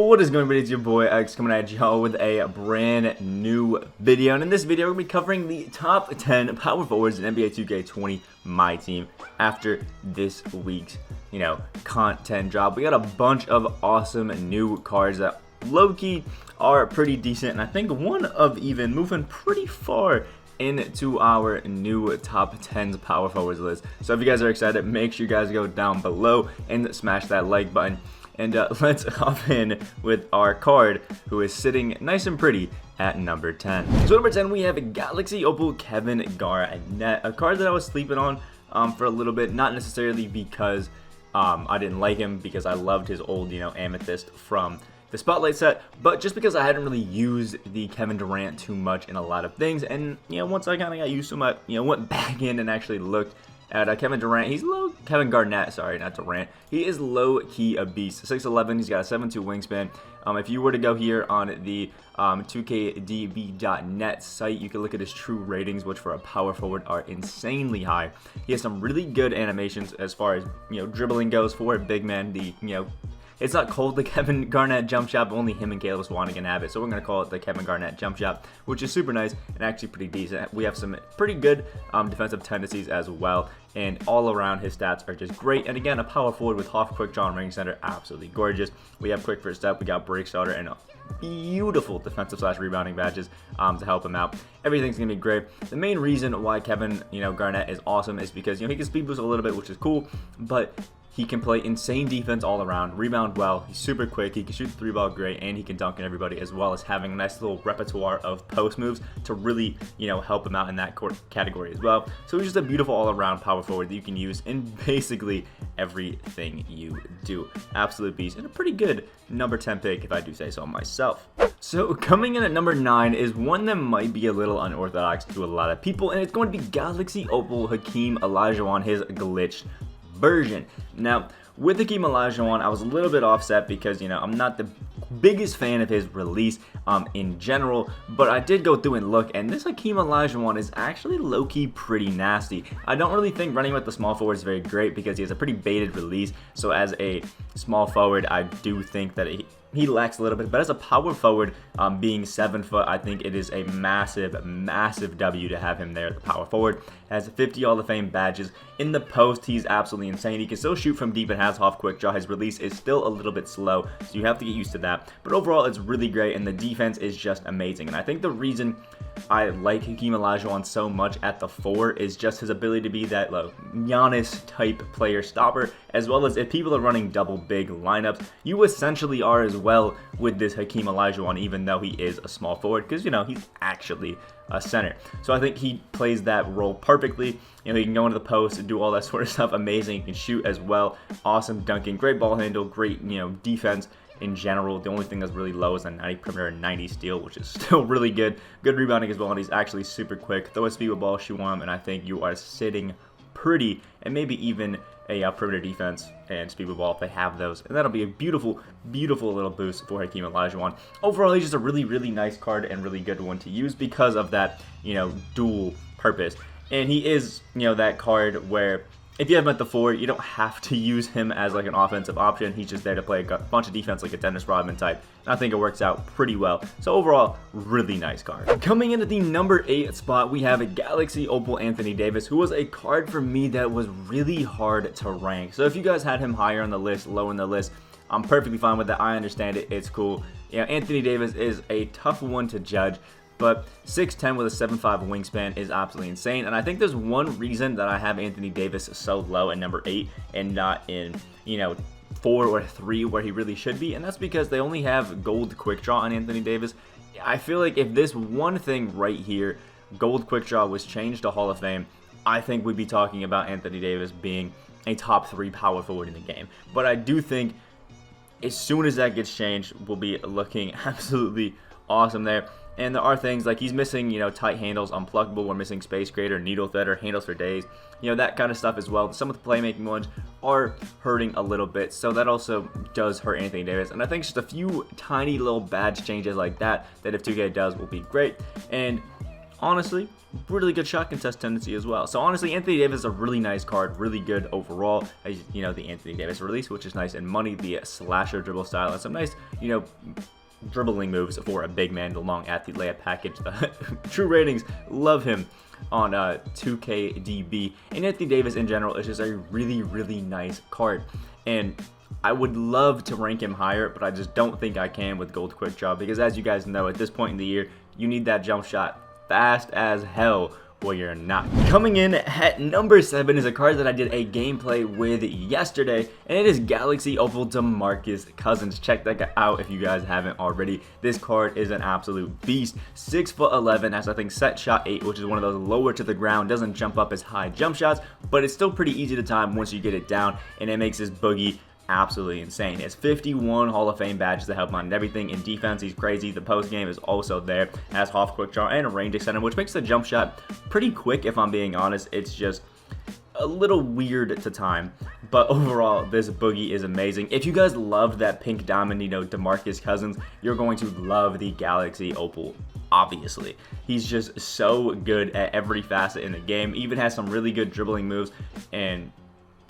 What is going on, it's your boy X coming at y'all with a brand new video. And in this video, we're going to be covering the top 10 power forwards in NBA 2K20 My Team after this week's, content drop. We got a bunch of awesome new cards that low-key are pretty decent, and I think one of even moving pretty far into our new top 10 power forwards list. So if you guys are excited, make sure you guys go down below and smash that like button. And let's hop in with our card, who is sitting nice and pretty at number 10. So number 10, we have a Galaxy Opal Kevin Garnett, a card that I was sleeping on for a little bit, not necessarily because I didn't like him, because I loved his old, Amethyst from the Spotlight set, but just because I hadn't really used the Kevin Durant too much in a lot of things. And, once I kind of got used to him, went back in and actually looked at Kevin Durant. Kevin Garnett, sorry, not Durant. He is low-key a beast. 6'11", he's got a 7'2" wingspan. If you were to go here on the 2KDB.net site, you can look at his true ratings, which for a power forward are insanely high. He has some really good animations as far as, dribbling goes for a big man. It's not called the Kevin Garnett jump shot, but only him and Caleb Swan can have it. So we're going to call it the Kevin Garnett jump shot, which is super nice and actually pretty decent. We have some pretty good defensive tendencies as well. And all around, his stats are just great. And again, a power forward with half quick draw and ring center, absolutely gorgeous. We have quick first step, we got break starter, and beautiful defensive / rebounding badges to help him out. Everything's gonna be great. The main reason why Kevin Garnett is awesome is because he can speed boost a little bit, which is cool, but he can play insane defense all around, rebound well, he's super quick, he can shoot the three ball great, and he can dunk on everybody, as well as having a nice little repertoire of post moves to really, help him out in that category as well. So he's just a beautiful all around power forward that you can use in basically everything you do. Absolute beast, and a pretty good number 10 pick, if I do say so myself. So coming in at number 9 is one that might be a little unorthodox to a lot of people, and it's going to be Galaxy Opal Hakeem Olajuwon, his glitched version. Now, with Hakeem Olajuwon, I was a little bit offset because, I'm not the biggest fan of his release in general, but I did go through and look, and this Hakeem Olajuwon is actually low-key pretty nasty. I don't really think running with the small forward is very great because he has a pretty baited release, so as a small forward, I do think that he lacks a little bit, but as a power forward, being 7 foot, I think it is a massive W to have him there at the power forward. Has 50 Hall of Fame badges. In the post, he's absolutely insane. He can still shoot from deep and has half quick draw. His release is still a little bit slow, so you have to get used to that. But overall, it's really great, and the defense is just amazing. And I think the reason I like Hakeem Olajuwon so much at the 4 is just his ability to be that Giannis type player stopper, as well as if people are running double big lineups, you essentially are as well with this Hakeem Olajuwon, even though he is a small forward, because he's actually a center. So I think he plays that role perfectly. He can go into the post and do all that sort of stuff. Amazing. He can shoot as well. Awesome dunking, great ball handle, great defense in general. The only thing that's really low is a 90 perimeter and 90 steal, which is still really good. Good rebounding as well, and he's actually super quick. Throw a speed with ball, shoot on him, and I think you are sitting pretty, and maybe even a perimeter defense and speed with ball if they have those, and that'll be a beautiful little boost for Hakeem Olajuwon. Overall, he's just a really nice card and really good one to use because of that dual purpose. And he is that card where if you have him at the 4, you don't have to use him as an offensive option. He's just there to play a bunch of defense like a Dennis Rodman type. And I think it works out pretty well. So overall, really nice card. Coming in at the number 8 spot, we have a Galaxy Opal Anthony Davis, who was a card for me that was really hard to rank. So if you guys had him higher on the list, low on the list, I'm perfectly fine with that. I understand it. It's cool. Anthony Davis is a tough one to judge, but 6'10" with a 7'5" wingspan is absolutely insane. And I think there's one reason that I have Anthony Davis so low at number 8 and not in, 4 or 3 where he really should be. And that's because they only have gold quick draw on Anthony Davis. I feel like if this one thing right here, gold quick draw, was changed to Hall of Fame, I think we'd be talking about Anthony Davis being a top 3 power forward in the game. But I do think as soon as that gets changed, we'll be looking absolutely awesome there. And there are things like he's missing, tight handles, unpluggable. We're missing space creator, needle threader, handles for days, that kind of stuff as well. Some of the playmaking ones are hurting a little bit, so that also does hurt Anthony Davis. And I think just a few tiny little badge changes like that if 2K does will be great. And honestly, really good shot contest tendency as well. So honestly, Anthony Davis is a really nice card, really good overall. As you know, the Anthony Davis release, which is nice and money, the slasher dribble style, and some nice, dribbling moves for a big man, the long athlete layup package. The true ratings love him on 2KDB. And Anthony Davis in general is just a really, really nice card. And I would love to rank him higher, but I just don't think I can with Gold Quick Draw, because as you guys know, at this point in the year, you need that jump shot fast as hell. Well, you're not. Coming in at number 7 is a card that I did a gameplay with yesterday, and it is Galaxy Opal DeMarcus Cousins. Check that out if you guys haven't already. This card is an absolute beast. 6'11", has I think set shot 8, which is one of those lower to the ground, doesn't jump up as high jump shots, but it's still pretty easy to time once you get it down, and it makes this boogie absolutely insane. It's 51 Hall of Fame badges to help on everything. In defense, he's crazy. The post game is also there. Has half quick draw and a range extender, which makes the jump shot pretty quick, if I'm being honest. It's just a little weird to time, but overall, this boogie is amazing. If you guys loved that pink diamond, DeMarcus Cousins, you're going to love the Galaxy Opal. Obviously, he's just so good at every facet in the game. Even has some really good dribbling moves and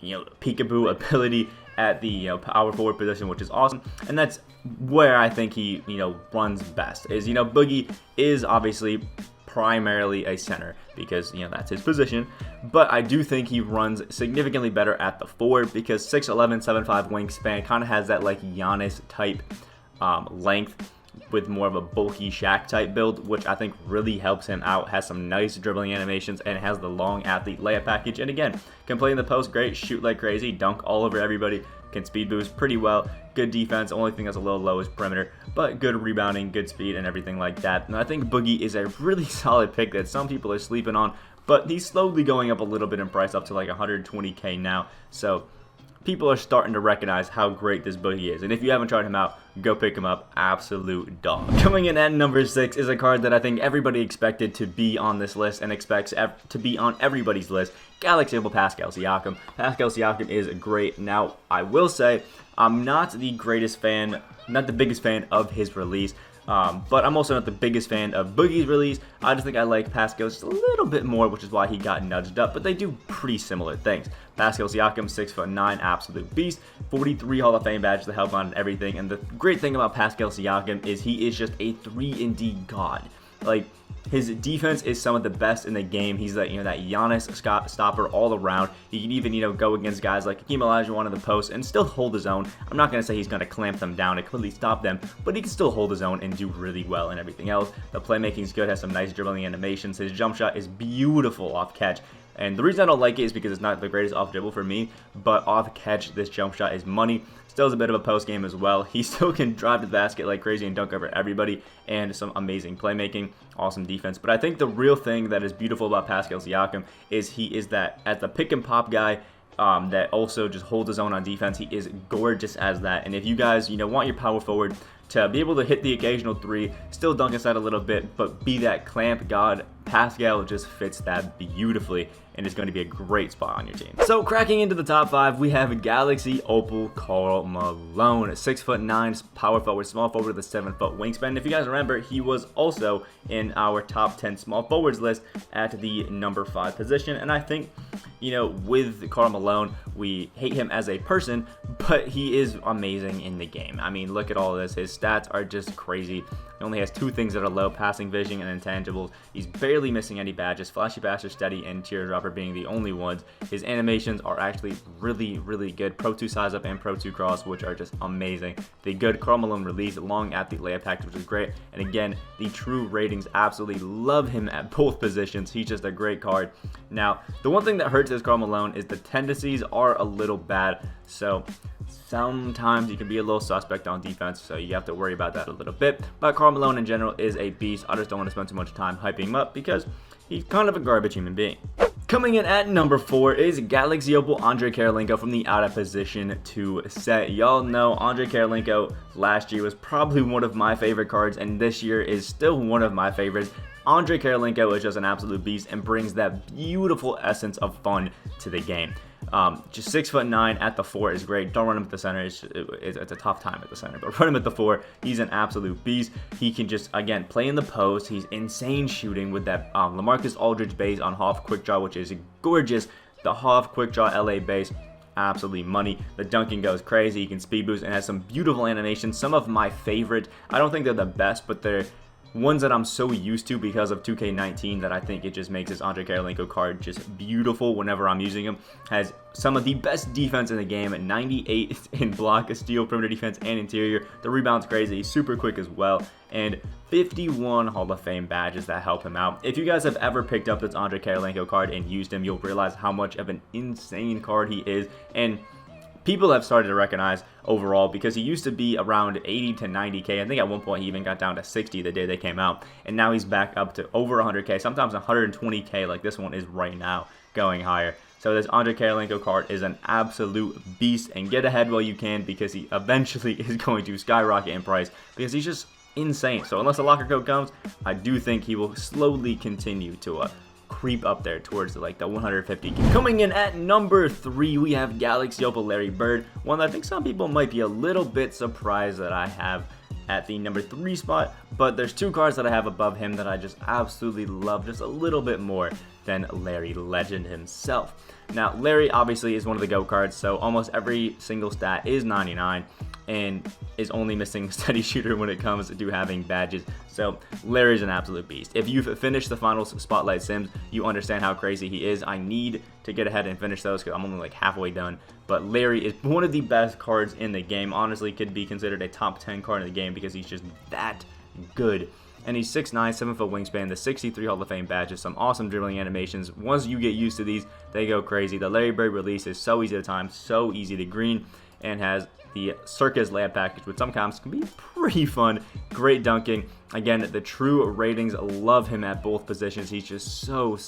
peekaboo ability at the power forward position, which is awesome. And that's where I think he runs best. Is Boogie is obviously primarily a center because that's his position, but I do think he runs significantly better at the 4 because 6'11", 7'5" wingspan kind of has that like Giannis type length with more of a bulky Shaq type build, which I think really helps him out. Has some nice dribbling animations and has the long athlete layup package. And again, can play in the post great, shoot like crazy, dunk all over everybody, can speed boost pretty well, good defense. Only thing that's a little low is perimeter, but good rebounding, good speed, and everything like that. And I think Boogie is a really solid pick that some people are sleeping on, but he's slowly going up a little bit in price, up to like 120K now. So people are starting to recognize how great this boogie is. And if you haven't tried him out, go pick him up. Absolute dog. Coming in at number 6 is a card that I think everybody expected to be on this list and expects to be on everybody's list. Galaxy Opal Pascal Siakam. Pascal Siakam is great. Now, I will say, I'm not the biggest fan of his release. But I'm also not the biggest fan of Boogie's release. I just think I like Pascal just a little bit more, which is why he got nudged up, but they do pretty similar things. Pascal Siakam, 6'9", absolute beast, 43 Hall of Fame badges to help on everything, and the great thing about Pascal Siakam is he is just a 3-and-D god. Like, his defense is some of the best in the game. He's that that Giannis stopper all around. He can even go against guys like Hakeem Olajuwon in the post and still hold his own. I'm not gonna say he's gonna clamp them down and completely stop them, but he can still hold his own and do really well and everything else. The playmaking is good. Has some nice dribbling animations. His jump shot is beautiful off catch. And the reason I don't like it is because it's not the greatest off dribble for me, but off catch, this jump shot is money. Still has a bit of a post game as well. He still can drive to the basket like crazy and dunk over everybody, and some amazing playmaking, awesome defense. But I think the real thing that is beautiful about Pascal Siakam is he is that as the pick and pop guy that also just holds his own on defense. He is gorgeous as that. And if you guys want your power forward to be able to hit the occasional 3, still dunk inside a little bit, but be that clamp god, Pascal just fits that beautifully and is going to be a great spot on your team. So cracking into the top 5, we have Galaxy Opal Karl Malone, 6'9", power forward, small forward with a 7-foot wingspan. If you guys remember, he was also in our top 10 small forwards list at the number 5 position. And I think, with Karl Malone, we hate him as a person, but he is amazing in the game. I mean, look at all this. His stats are just crazy. He only has 2 things that are low, passing, vision, and intangibles. He's barely missing any badges. Flashy passer, steady, and teardropper being the only ones. His animations are actually really, really good. Pro 2 size up and Pro 2 cross, which are just amazing. The good Karl Malone release, long athlete layup package, which is great. And again, the true ratings, absolutely love him at both positions. He's just a great card. Now, the one thing that hurts this Karl Malone is the tendencies are a little bad. So sometimes you can be a little suspect on defense, so you have to worry about that a little bit. But Karl Malone in general is a beast. I just don't want to spend too much time hyping him up because he's kind of a garbage human being. Coming in at number 4 is Galaxy Opal Andrei Kirilenko from the out of position to set. Y'all know Andrei Kirilenko last year was probably one of my favorite cards, and this year is still one of my favorites. Andrei Kirilenko is just an absolute beast and brings that beautiful essence of fun to the game. Just 6'9" at the 4 is great. Don't run him at the center. It's a tough time at the center, but run him at the 4. He's an absolute beast. He can just, again, play in the post. He's insane shooting with that LaMarcus Aldridge base on Hoff quick draw, which is gorgeous. The Hoff quick draw LA base, absolutely money. The dunking goes crazy. He can speed boost and has some beautiful animations. Some of my favorite. I don't think they're the best, but they're ones that I'm so used to because of 2K19 that I think it just makes this Andrei Kirilenko card just beautiful whenever I'm using him. Has some of the best defense in the game at 98 in block, steal, perimeter defense, and interior. The rebound's crazy. He's super quick as well. And 51 Hall of Fame badges that help him out. If you guys have ever picked up this Andrei Kirilenko card and used him, you'll realize how much of an insane card he is. And people have started to recognize overall because he used to be around 80 to 90K. I think at one point he even got down to 60 the day they came out. And now he's back up to over 100K, sometimes 120K like this one is right now, going higher. So this Andrei Kirilenko card is an absolute beast, and get ahead while you can because he eventually is going to skyrocket in price because he's just insane. So unless a locker code comes, I do think he will slowly continue to creep up there towards like the 150. Coming in at number 3, we have Galaxy Opal Larry Bird, one that I think some people might be a little bit surprised that I have at the number 3 spot, but there's 2 cards that I have above him that I just absolutely love just a little bit more than Larry Legend himself. Now, Larry obviously is one of the GOAT cards, so almost every single stat is 99 and is only missing steady shooter when it comes to having badges. So Larry's an absolute beast. If you've finished the finals Spotlight Sims, you understand how crazy he is. I need to get ahead and finish those because I'm only like halfway done. But Larry is one of the best cards in the game. Honestly, could be considered a top 10 card in the game because he's just that good. And he's 6'9", 7-foot wingspan, the 63 Hall of Fame badges, some awesome dribbling animations. Once you get used to these, they go crazy. The Larry Bird release is so easy to time, so easy to green, and has the Circus layup package, which sometimes can be pretty fun. Great dunking. Again, the true ratings love him at both positions. He's just so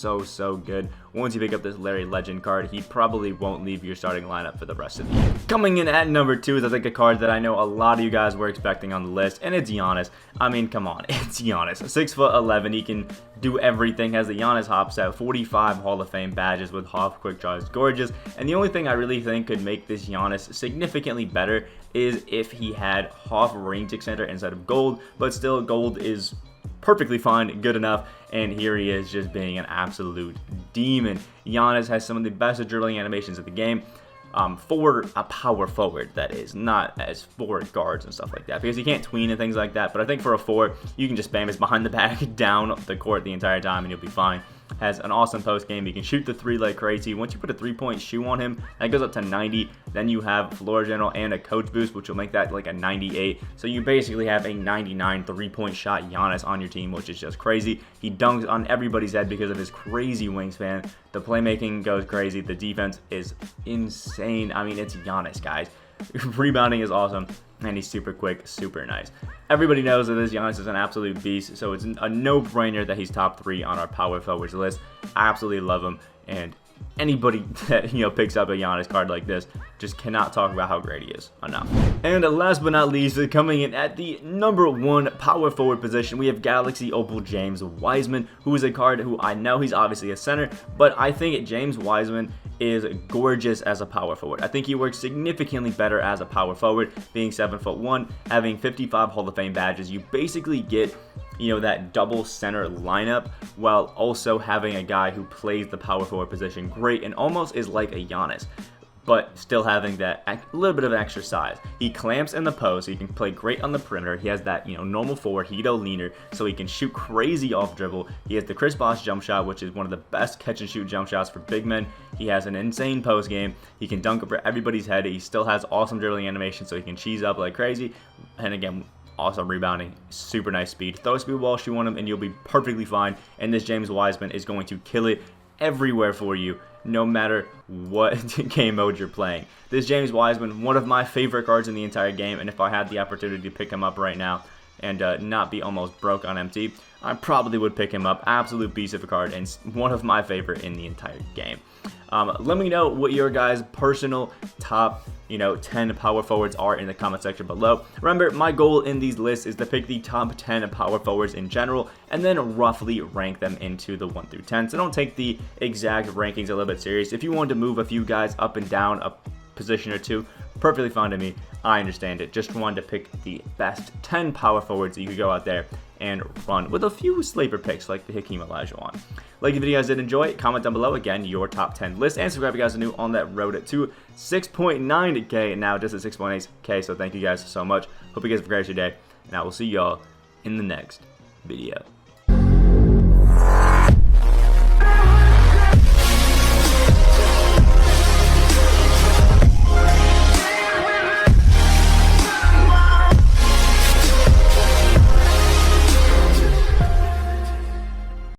good. Once you pick up this Larry Legend card, he probably won't leave your starting lineup for the rest of the year. Coming in at number 2 is I think a card that I know a lot of you guys were expecting on the list, and it's Giannis. I mean, come on, it's Giannis. 6'11", he can do everything. Has the Giannis hop set, 45 Hall of Fame badges with Hoff quick draw is gorgeous. And the only thing I really think could make this Giannis significantly better is if he had Hoff range extender instead of gold, but still gold is perfectly fine, good enough, and here he is just being an absolute demon. Giannis has some of the best dribbling animations of the game. For a power forward, that is, not as forward guards and stuff like that, because he can't tween and things like that, but I think for a 4, you can just spam his behind the back down the court the entire time and you'll be fine. Has an awesome post game. He can shoot the 3 like crazy. Once you put a 3-point shoe on him, that goes up to 90. Then you have floor general and a coach boost, which will make that like a 98. So you basically have a 99 3-point shot Giannis on your team, which is just crazy. He dunks on everybody's head because of his crazy wingspan. The playmaking goes crazy. The defense is insane. I mean, it's Giannis, guys. Rebounding is awesome, and he's super quick, super nice. Everybody knows that this Giannis is an absolute beast, so it's a no-brainer that he's top 3 on our power forwards list. I absolutely love him, and anybody that picks up a Giannis card like this just cannot talk about how great he is enough. And last but not least, coming in at the number 1 power forward position, we have Galaxy Opal James Wiseman, who is a card who I know he's obviously a center, but I think James Wiseman is gorgeous as a power forward. I think he works significantly better as a power forward, being 7'1", having 55 Hall of Fame badges. You basically get that double center lineup while also having a guy who plays the power forward position great and almost is like a Giannis, but still having that little bit of an extra size. He clamps in the post, so he can play great on the perimeter. He has that normal forward Hito leaner, so he can shoot crazy off dribble. He has the Chris Bosh jump shot, which is one of the best catch and shoot jump shots for big men. He has an insane post game. He can dunk over everybody's head. He still has awesome dribbling animation, so he can cheese up like crazy. And again, awesome rebounding, super nice speed. Throw a speed ball, shoot on him, and you'll be perfectly fine. And this James Wiseman is going to kill it everywhere for you, no matter what game mode you're playing. This James Wiseman, one of my favorite cards in the entire game, and if I had the opportunity to pick him up right now and not be almost broke on MT, I probably would pick him up. Absolute beast of a card, and one of my favorite in the entire game. Let me know what your guys' personal top 10 power forwards are in the comment section below. Remember, my goal in these lists is to pick the top 10 power forwards in general and then roughly rank them into the 1 through 10. So don't take the exact rankings a little bit serious. If you want to move a few guys up and down a position or two, perfectly fine to me. I understand it. Just wanted to pick the best 10 power forwards that you could go out there and run with a few sleeper picks like the Hakeem Olajuwon. Like the video guys did enjoy, comment down below again your top 10 list, and subscribe if you guys are new on that road to 6.9k and now just at 6.8k. So thank you guys so much. Hope you guys have a great day, and I will see y'all in the next video.